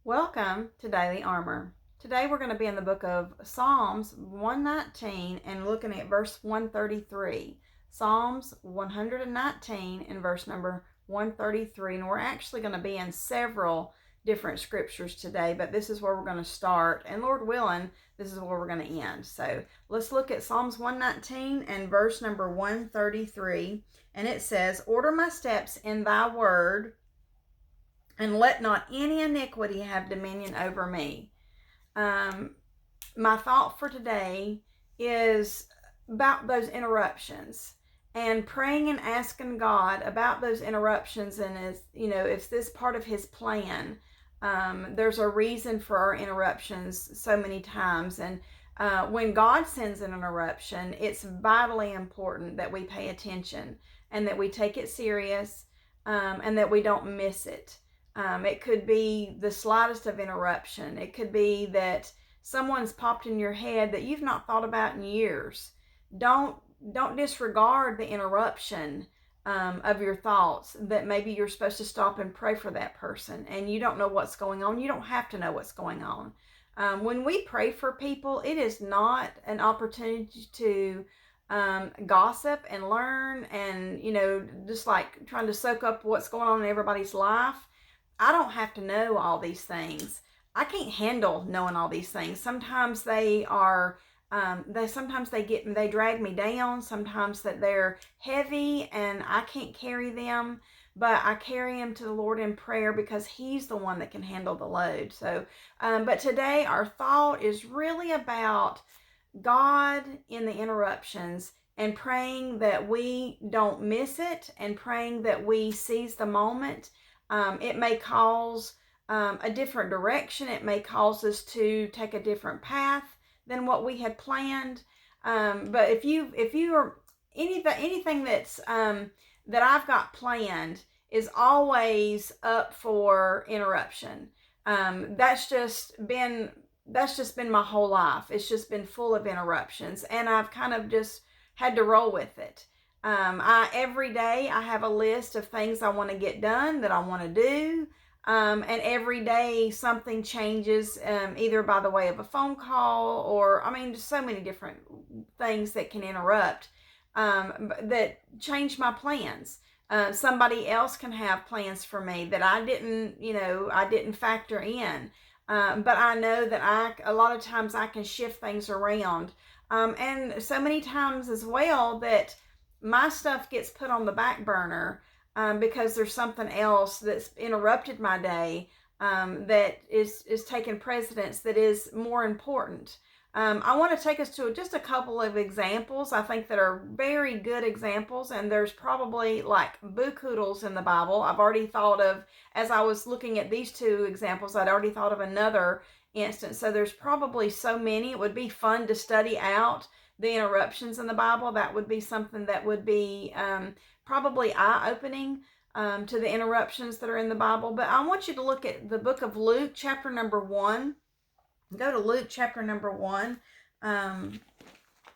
Welcome to Daily Armour. Today we're going to be in the book of Psalms 119 and looking at verse 133. Psalms 119 and verse number 133. And we're actually going to be in several different scriptures today, but this is where we're going to start. And Lord willing, this is where we're going to end. So let's look at Psalms 119 and verse number 133. And it says, "Order my steps in thy word, and let not any iniquity have dominion over me." My thought for today is about those interruptions and praying and asking God about those interruptions. And is this part of His plan? There's a reason for our interruptions so many times. And when God sends an interruption, it's vitally important that we pay attention and that we take it serious, and that we don't miss it. It could be the slightest of interruption. It could be that someone's popped in your head that you've not thought about in years. Don't disregard the interruption of your thoughts, that maybe you're supposed to stop and pray for that person and you don't know what's going on. You don't have to know what's going on. When we pray for people, it is not an opportunity to gossip and learn and, just like trying to soak up what's going on in everybody's life. I don't have to know all these things. I can't handle knowing all these things. Sometimes they are, they drag me down. Sometimes that they're heavy and I can't carry them, but I carry them to the Lord in prayer because He's the one that can handle the load. So, but today our thought is really about God in the interruptions and praying that we don't miss it and praying that we seize the moment. It may cause a different direction. It may cause us to take a different path than what we had planned. But if you are anything that's that I've got planned is always up for interruption. That's just been my whole life. It's just been full of interruptions, and I've kind of just had to roll with it. Every day I have a list of things I want to get done, that I want to do. And every day something changes, either by the way of a phone call or, just so many different things that can interrupt, that change my plans. Somebody else can have plans for me that I didn't factor in. But I know that a lot of times I can shift things around. And so many times as well that my stuff gets put on the back burner because there's something else that's interrupted my day, that is taking precedence, that is more important. I want to take us to just a couple of examples I think that are very good examples, and there's probably like buku-doodles in the Bible. I've already thought of, as I was looking at these two examples, I'd already thought of another instance. So there's probably so many. It would be fun to study out the interruptions in the Bible. That would be something that would be probably eye-opening to the interruptions that are in the Bible. But I want you to look at the book of Luke, chapter number 1. Go to Luke, chapter number 1, and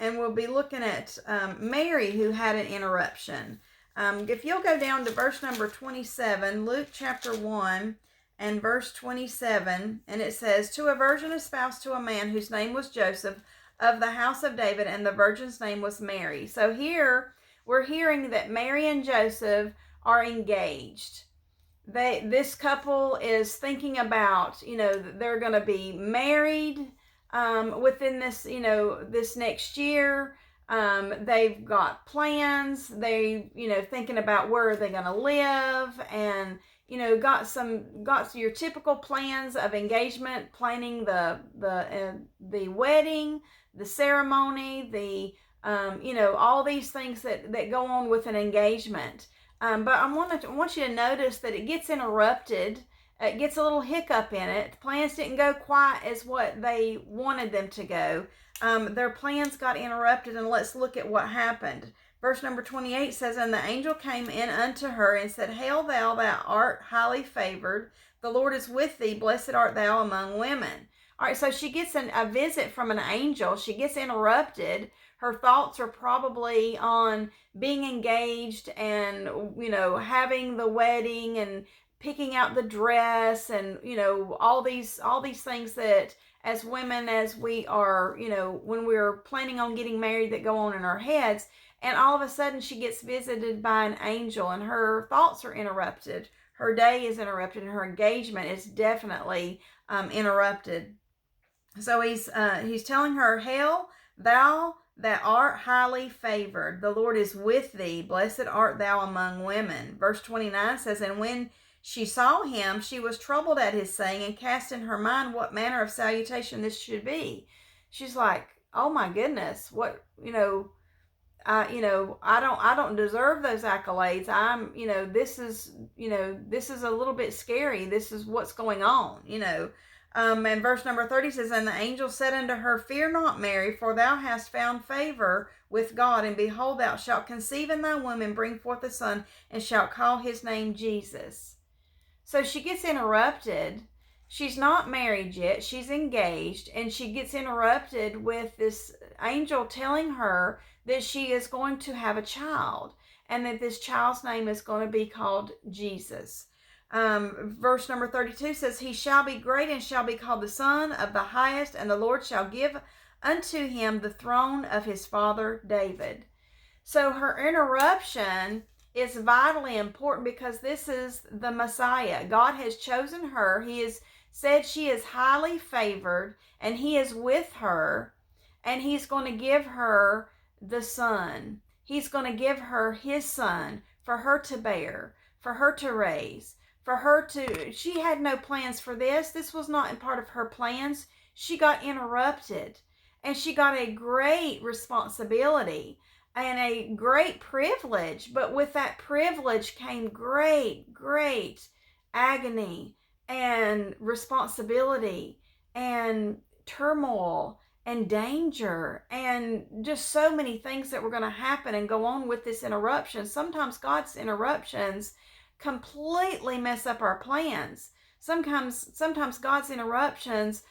we'll be looking at Mary, who had an interruption. If you'll go down to verse number 27, Luke chapter 1 and verse 27, and it says, "To a virgin espoused to a man whose name was Joseph, of the house of David, and the virgin's name was Mary." So here we're hearing that Mary and Joseph are engaged. This couple is thinking about, they're going to be married within this, this next year. They've got plans. They, thinking about where are they going to live, and got your typical plans of engagement, planning the wedding, the ceremony, the all these things that go on with an engagement. But I want you to notice that it gets interrupted. It gets a little hiccup in it. The plans didn't go quite as what they wanted them to go. Their plans got interrupted, and let's look at what happened. Verse number 28 says, "And the angel came in unto her and said, Hail thou that art highly favored. The Lord is with thee. Blessed art thou among women." All right, so she gets a visit from an angel. She gets interrupted. Her thoughts are probably on being engaged and, having the wedding and picking out the dress, and all these things that as women, as we are, when we're planning on getting married, that go on in our heads. And all of a sudden she gets visited by an angel, and her thoughts are interrupted, her day is interrupted, and her engagement is definitely interrupted. So he's telling her, "Hail, thou that art highly favored, the Lord is with thee, blessed art thou among women." Verse 29 says, "And when she saw him, she was troubled at his saying, and cast in her mind what manner of salutation this should be." She's like, "Oh my goodness, what, I don't deserve those accolades. This is a little bit scary. This is what's going on, And verse number 30 says, "And the angel said unto her, Fear not, Mary, for thou hast found favor with God, and behold, thou shalt conceive in thy womb, and bring forth a son, and shalt call his name Jesus." So she gets interrupted. She's not married yet. She's engaged, and she gets interrupted with this angel telling her that she is going to have a child, and that this child's name is going to be called Jesus. Verse number 32 says, "He shall be great, and shall be called the Son of the Highest, and the Lord shall give unto him the throne of his father David." So her interruption is vitally important, because this is the Messiah. God has chosen her. He has said she is highly favored, and he is with her, and he's going to give her the son. He's going to give her his son for her to bear, for her to raise, she had no plans for this. This was not part of her plans. She got interrupted, and she got a great responsibility and a great privilege. But with that privilege came great agony and responsibility and turmoil and danger, and just so many things that were going to happen and go on with this interruption. Sometimes God's interruptions completely mess up our plans. Sometimes God's interruptions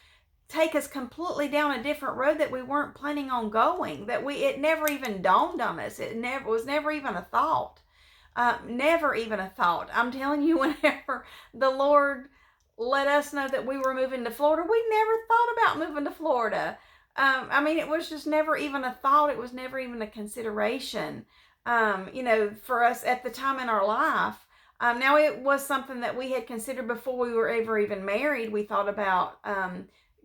take us completely down a different road that we weren't planning on going, it never even dawned on us. It was never even a thought. Never even a thought. I'm telling you, whenever the Lord let us know that we were moving to Florida, we never thought about moving to Florida. It was just never even a thought. It was never even a consideration, for us at the time in our life. Now, it was something that we had considered before we were ever even married. We thought about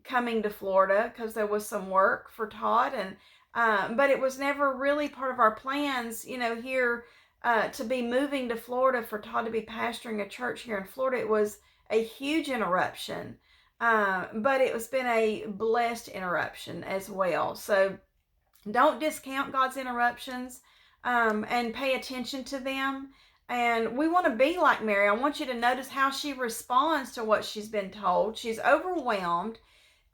coming to Florida because there was some work for Todd, but it was never really part of our plans, here to be moving to Florida for Todd to be pastoring a church here in Florida. It was a huge interruption, but it has been a blessed interruption as well. So don't discount God's interruptions, and pay attention to them. And we want to be like Mary. I want you to notice how she responds to what she's been told. She's overwhelmed.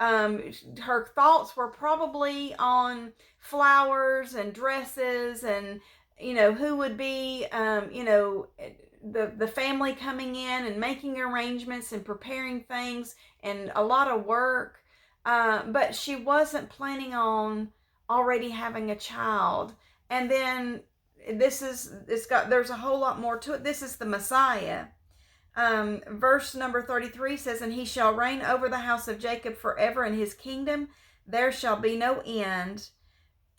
Her thoughts were probably on flowers and dresses, and who would be the family coming in and making arrangements and preparing things, and a lot of work. But she wasn't planning on already having a child. And then there's a whole lot more to it. This is the Messiah. Verse number 33 says, "And he shall reign over the house of Jacob forever, and his kingdom there shall be no end."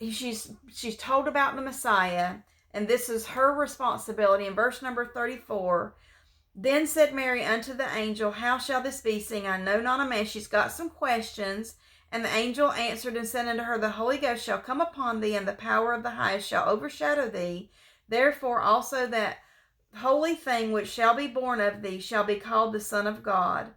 She's told about the Messiah, and this is her responsibility. In verse number 34, "Then said Mary unto the angel, How shall this be, seeing I know not a man?" She's got some questions. "And the angel answered and said unto her, The Holy Ghost shall come upon thee, and the power of the highest shall overshadow thee. Therefore also that holy thing which shall be born of thee shall be called the Son of God.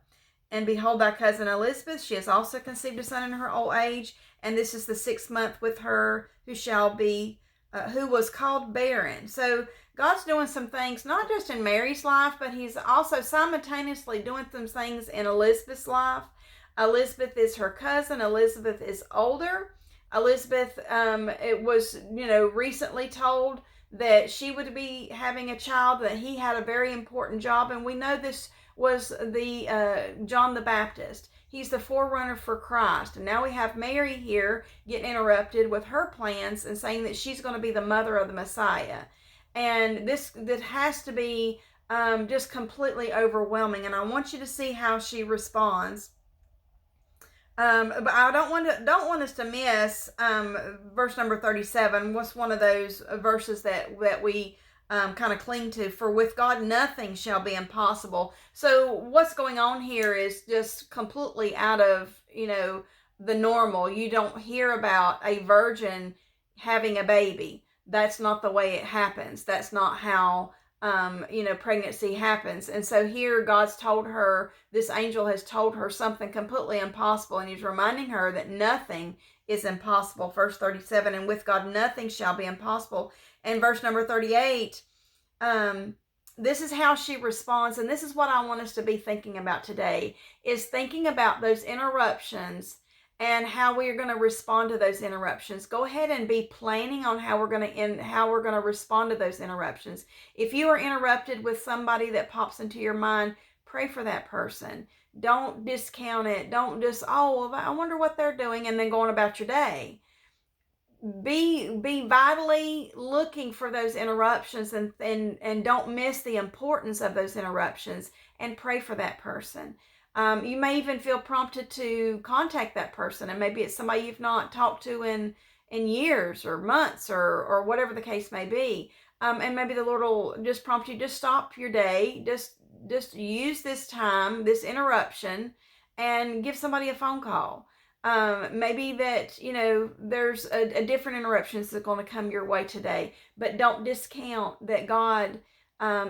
And behold, thy cousin Elizabeth, she has also conceived a son in her old age, and this is the 6th month with her, who was called barren." So God's doing some things, not just in Mary's life, but he's also simultaneously doing some things in Elizabeth's life. Elizabeth is her cousin. Elizabeth is older. Elizabeth, it was, recently told that she would be having a child, that he had a very important job. And we know this was the John the Baptist. He's the forerunner for Christ. And now we have Mary here getting interrupted with her plans and saying that she's going to be the mother of the Messiah. And that has to be just completely overwhelming. And I want you to see how she responds. But I don't want us to miss verse number 37. What's one of those verses that we kind of cling to? For with God nothing shall be impossible. So what's going on here is just completely out of the normal. You don't hear about a virgin having a baby. That's not the way it happens. That's not how pregnancy happens. And so here God's told her, this angel has told her something completely impossible, and he's reminding her that nothing is impossible. Verse 37, and with God nothing shall be impossible. And verse number 38, this is how she responds, and this is what I want us to be thinking about today, is thinking about those interruptions and how we are going to respond to those interruptions. Go ahead and be planning on how we're going to respond to those interruptions. If you are interrupted with somebody that pops into your mind, pray for that person. Don't discount it. Don't just, oh, well, I wonder what they're doing, and then going about your day. Be vitally looking for those interruptions, and don't miss the importance of those interruptions, and pray for that person. You may even feel prompted to contact that person, and maybe it's somebody you've not talked to in years or months or whatever the case may be. And maybe the Lord will just prompt you, just stop your day, just use this time, this interruption, and give somebody a phone call. Maybe that, there's a different interruptions that's going to come your way today, but don't discount that God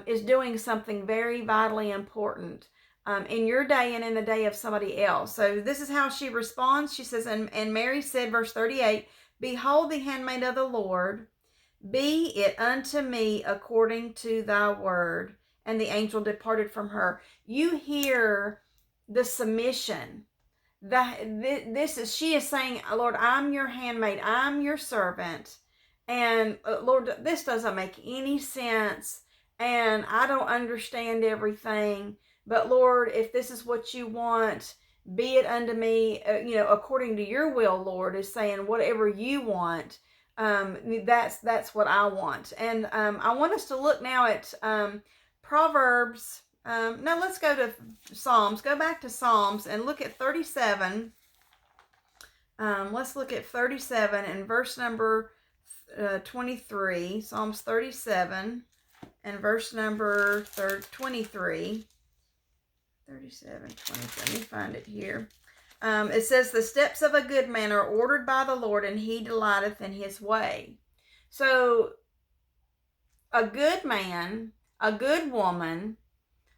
is doing something very vitally important in your day and in the day of somebody else. So this is how she responds. She says, and Mary said, verse 38, behold the handmaid of the Lord, be it unto me according to thy word. And the angel departed from her. You hear the submission. She is saying, Lord, I'm your handmaid, I'm your servant, and Lord, this doesn't make any sense, and I don't understand everything, but Lord, if this is what you want, be it unto me, according to your will. Lord is saying, whatever you want, that's what I want. And I want us to look now at Proverbs. Now let's go to Psalms. Go back to Psalms and look at 37. Let's look at 37 and verse number 23. Psalms 37 and verse number 23. 37, 23. Let me find it here. It says, the steps of a good man are ordered by the Lord, and he delighteth in his way. So a good man, a good woman,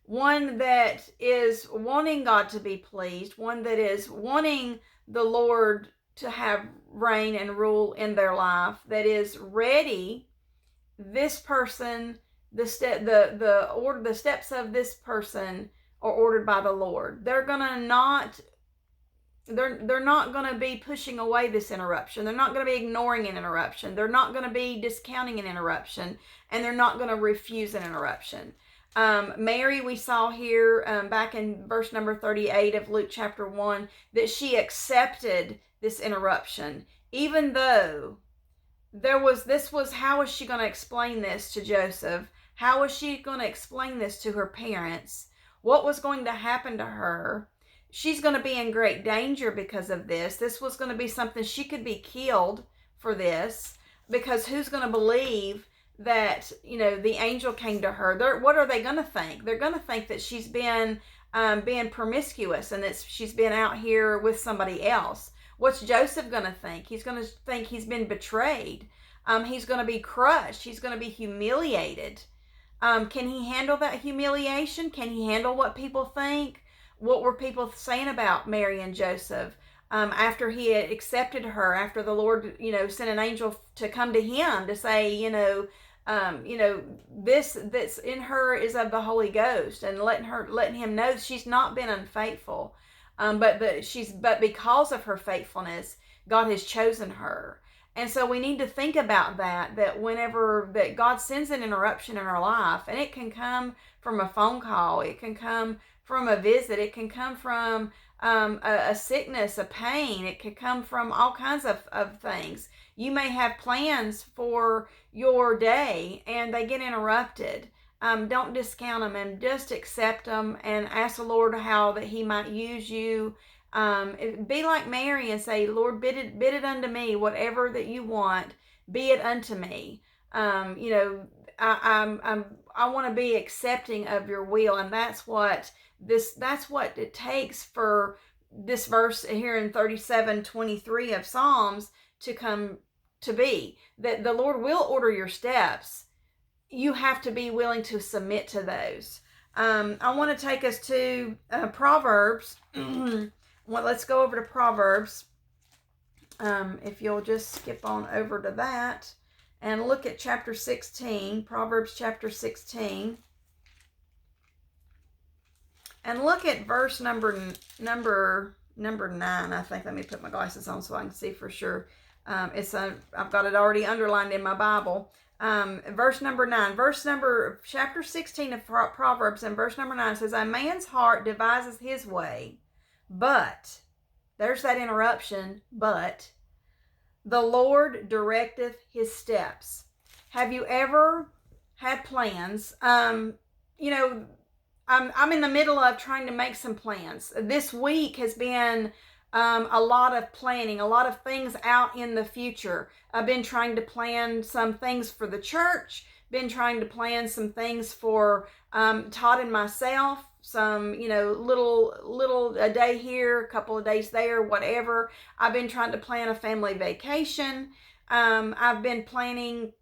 one that is wanting God to be pleased, one that is wanting the Lord to have reign and rule in their life, that is ready, this person, the steps of this person are ordered by the Lord. They're not going to be pushing away this interruption. They're not going to be ignoring an interruption. They're not going to be discounting an interruption, and they're not going to refuse an interruption. Mary, we saw here back in verse number 38 of Luke chapter 1, that she accepted this interruption, even though how was she going to explain this to Joseph? How was she going to explain this to her parents? What was going to happen to her? She's going to be in great danger because of this. This was going to be something, she could be killed for this, because who's going to believe that, the angel came to her? What are they going to think? They're going to think that she's been being promiscuous, and that she's been out here with somebody else. What's Joseph going to think? He's going to think he's been betrayed. He's going to be crushed. He's going to be humiliated. Can he handle that humiliation? Can he handle what people think? What were people saying about Mary and Joseph after he had accepted her, after the Lord, sent an angel to come to him to say, this that's in her is of the Holy Ghost, and letting him know she's not been unfaithful, but because of her faithfulness, God has chosen her. And so we need to think about that whenever that God sends an interruption in our life, and it can come from a phone call, it can come from a visit, it can come from a sickness, a pain, it could come from all kinds of things. You may have plans for your day, and they get interrupted. don't discount them, and just accept them and ask the Lord how that He might use you. Be like Mary and say, Lord, bid it unto me, whatever that you want, be it unto me. I want to be accepting of your will, and that's what it takes for this verse here in 37:23 of Psalms to come to be, that the Lord will order your steps. You have to be willing to submit to those. I want to take us to Proverbs. Well, let's go over to Proverbs. If you'll just skip on over to that and look at chapter 16, Proverbs chapter 16. And look at verse number 9, I think. Let me put my glasses on so I can see for sure. I've got it already underlined in my Bible. Verse number 9. Chapter 16 of Proverbs, and verse number 9 says, a man's heart devises his way, but, there's that interruption, but, the Lord directeth his steps. Have you ever had plans? I'm in the middle of trying to make some plans. This week has been a lot of planning, a lot of things out in the future. I've been trying to plan some things for the church, been trying to plan some things for Todd and myself, some, little a day here, a couple of days there, whatever. I've been trying to plan a family vacation. I've been planning,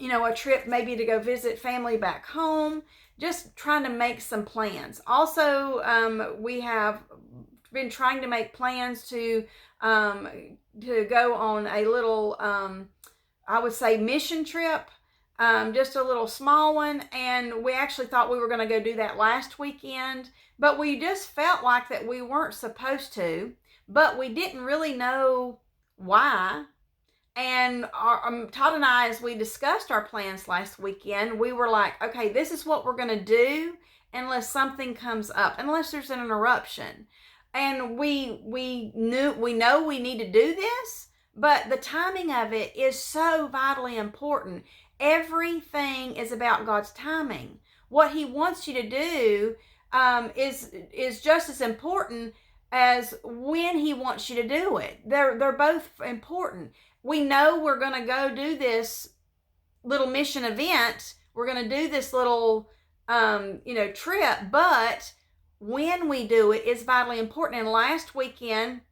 a trip maybe to go visit family back home, just trying to make some plans. Also, we have been trying to make plans to go on a little, I would say, mission trip, just a little small one. And we actually thought we were going to go do that last weekend, but we just felt like that we weren't supposed to, but we didn't really know why. And Todd and I, as we discussed our plans last weekend, we were like, okay, this is what we're going to do unless something comes up, unless there's an interruption. And we know we need to do this, but the timing of it is so vitally important. Everything is about God's timing. What He wants you to do is just as important as when He wants you to do it. They're both important. We know we're going to go do this little mission event. We're going to do this little, trip, but when we do it is vitally important. And last weekend,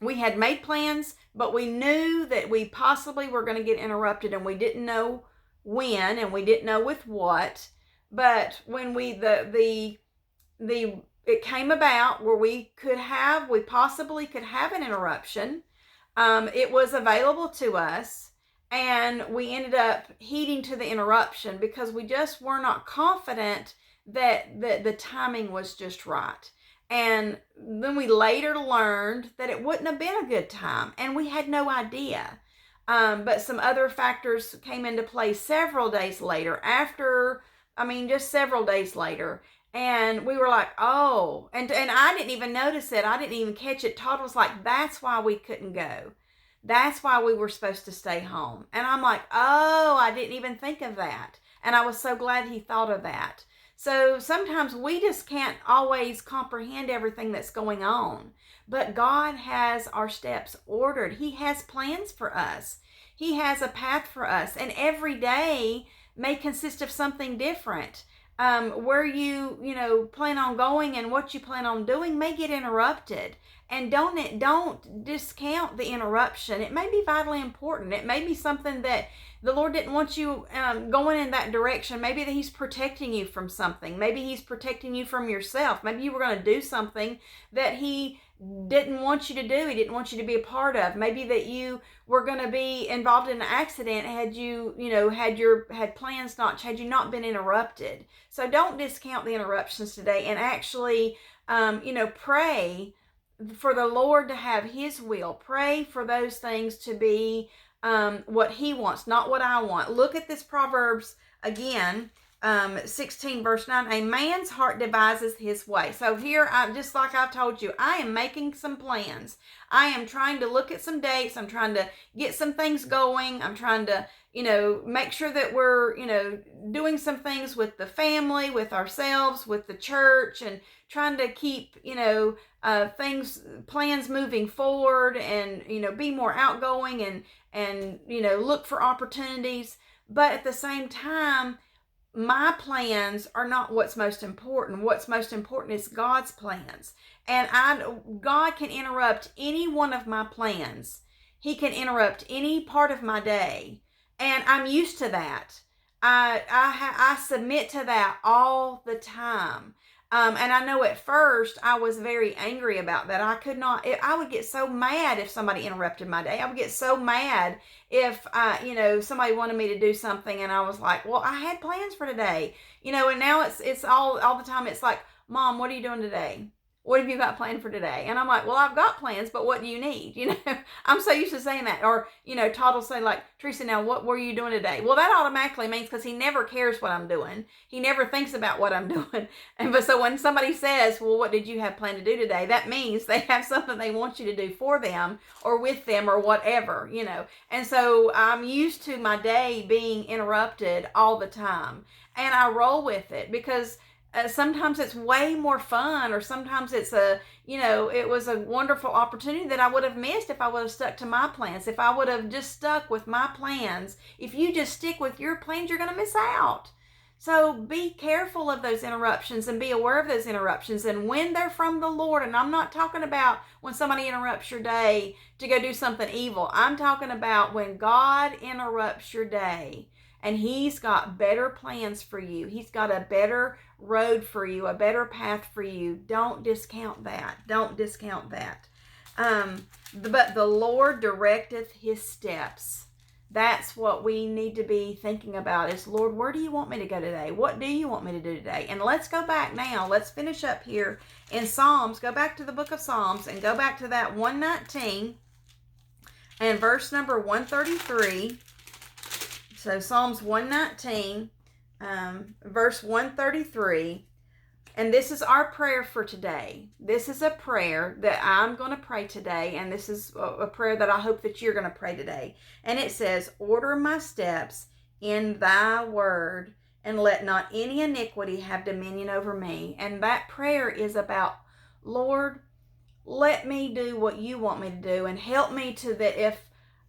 we had made plans, but we knew that we possibly were going to get interrupted, and we didn't know when, and we didn't know with what. But when it came about where we possibly could have an interruption. It was available to us, and we ended up heeding to the interruption because we just were not confident that the timing was just right. And then we later learned that it wouldn't have been a good time, and we had no idea. But some other factors came into play several days later, just several days later. And we were like, oh, and I didn't even notice it. I didn't even catch it. Todd was like, that's why we couldn't go. That's why we were supposed to stay home. And I'm like, oh, I didn't even think of that. And I was so glad he thought of that. So sometimes we just can't always comprehend everything that's going on. But God has our steps ordered. He has plans for us. He has a path for us. And every day may consist of something different. Where you plan on going and what you plan on doing may get interrupted. And don't discount the interruption. It may be vitally important. It may be something that the Lord didn't want you going in that direction. Maybe that He's protecting you from something. Maybe He's protecting you from yourself. Maybe you were going to do something that He didn't want you to do. He didn't want you to be a part of. Maybe that you were going to be involved in an accident had you not been interrupted. So don't discount the interruptions today, and actually, pray for the Lord to have His will. Pray for those things to be what He wants, not what I want. Look at this Proverbs again. 16 verse 9, a man's heart devises his way. So here, just like I've told you, I am making some plans. I am trying to look at some dates. I'm trying to get some things going. I'm trying to, make sure that we're, doing some things with the family, with ourselves, with the church, and trying to keep, plans moving forward, and, be more outgoing, and, look for opportunities. But at the same time, my plans are not what's most important. What's most important is God's plans. And God can interrupt any one of my plans. He can interrupt any part of my day. And I'm used to that. I submit to that all the time. And I know at first I was very angry about that. I would get so mad if somebody interrupted my day. I would get so mad if, somebody wanted me to do something and I was like, well, I had plans for today, and now it's all the time. It's like, Mom, what are you doing today? What have you got planned for today? And I'm like, well, I've got plans, but what do you need? I'm so used to saying that. Or, Todd will say, like, Teresa, now what were you doing today? Well, that automatically means, because he never cares what I'm doing. He never thinks about what I'm doing. So when somebody says, well, what did you have planned to do today? That means they have something they want you to do for them or with them or whatever, And so I'm used to my day being interrupted all the time. And I roll with it, because sometimes it's way more fun, or sometimes it's it was a wonderful opportunity that I would have missed if I would have stuck to my plans. If I would have just stuck with my plans. If you just stick with your plans, you're going to miss out. So be careful of those interruptions and be aware of those interruptions, and when they're from the Lord. And I'm not talking about when somebody interrupts your day to go do something evil. I'm talking about when God interrupts your day and He's got better plans for you. He's got a better road for you, a better path for you. Don't discount that. Don't discount that. But the Lord directeth His steps. That's what we need to be thinking about, is, Lord, where do you want me to go today? What do you want me to do today? And let's go back now. Let's finish up here in Psalms. Go back to the book of Psalms and go back to that 119 and verse number 133. So Psalms 119, verse 133, and this is our prayer for today. This is a prayer that I'm going to pray today, and this is a prayer that I hope that you're going to pray today. And it says, order my steps in thy word, and let not any iniquity have dominion over me. And that prayer is about, Lord, let me do what you want me to do, and help me to that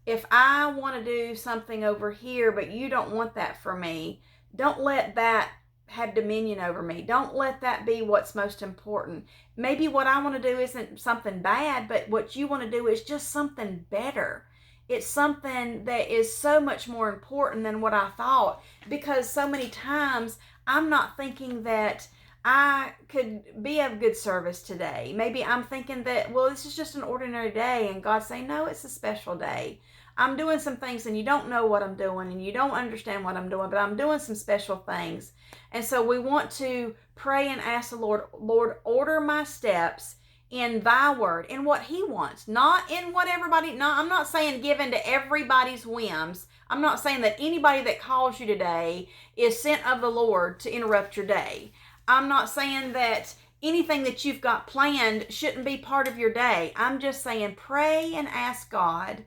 if I want to do something over here, but you don't want that for me, don't let that have dominion over me. Don't let that be what's most important. Maybe what I want to do isn't something bad, but what you want to do is just something better. It's something that is so much more important than what I thought, because so many times I'm not thinking that I could be of good service today. Maybe I'm thinking that, well, this is just an ordinary day, and God's saying, no, it's a special day. I'm doing some things, and you don't know what I'm doing, and you don't understand what I'm doing, but I'm doing some special things. And so we want to pray and ask the Lord, Lord, order my steps in thy word, in what he wants, not in what everybody, no, I'm not saying give in to everybody's whims. I'm not saying that anybody that calls you today is sent of the Lord to interrupt your day. I'm not saying that anything that you've got planned shouldn't be part of your day. I'm just saying pray and ask God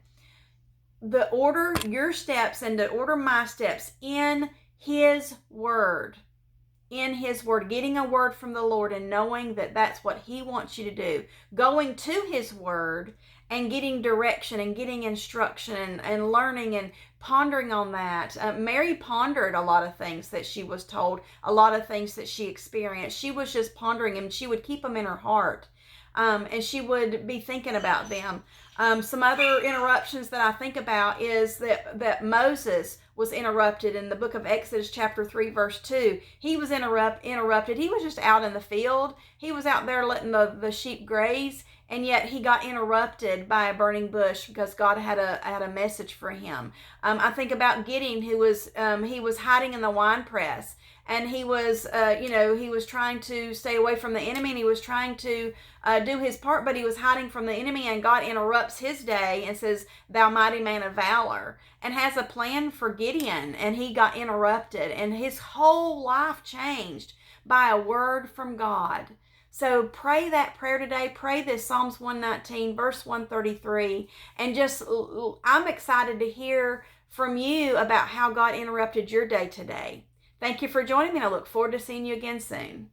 to order your steps and to order my steps in his word. In his word, getting a word from the Lord and knowing that that's what he wants you to do. Going to his word and getting direction and getting instruction and learning and pondering on that. Mary pondered a lot of things that she was told, a lot of things that she experienced. She was just pondering them. She would keep them in her heart. And she would be thinking about them. Some other interruptions that I think about is that Moses was interrupted in the book of Exodus chapter 3 verse 2. He was interrupted. He was just out in the field. He was out there letting the sheep graze, and yet he got interrupted by a burning bush because God had a message for him. I think about Gideon, who was he was hiding in the wine press. And he was, he was trying to stay away from the enemy, and he was trying to do his part, but he was hiding from the enemy, and God interrupts his day and says, thou mighty man of valor, and has a plan for Gideon, and he got interrupted, and his whole life changed by a word from God. So pray that prayer today. Pray this Psalms 119, verse 133, and just, I'm excited to hear from you about how God interrupted your day today. Thank you for joining me, and I look forward to seeing you again soon.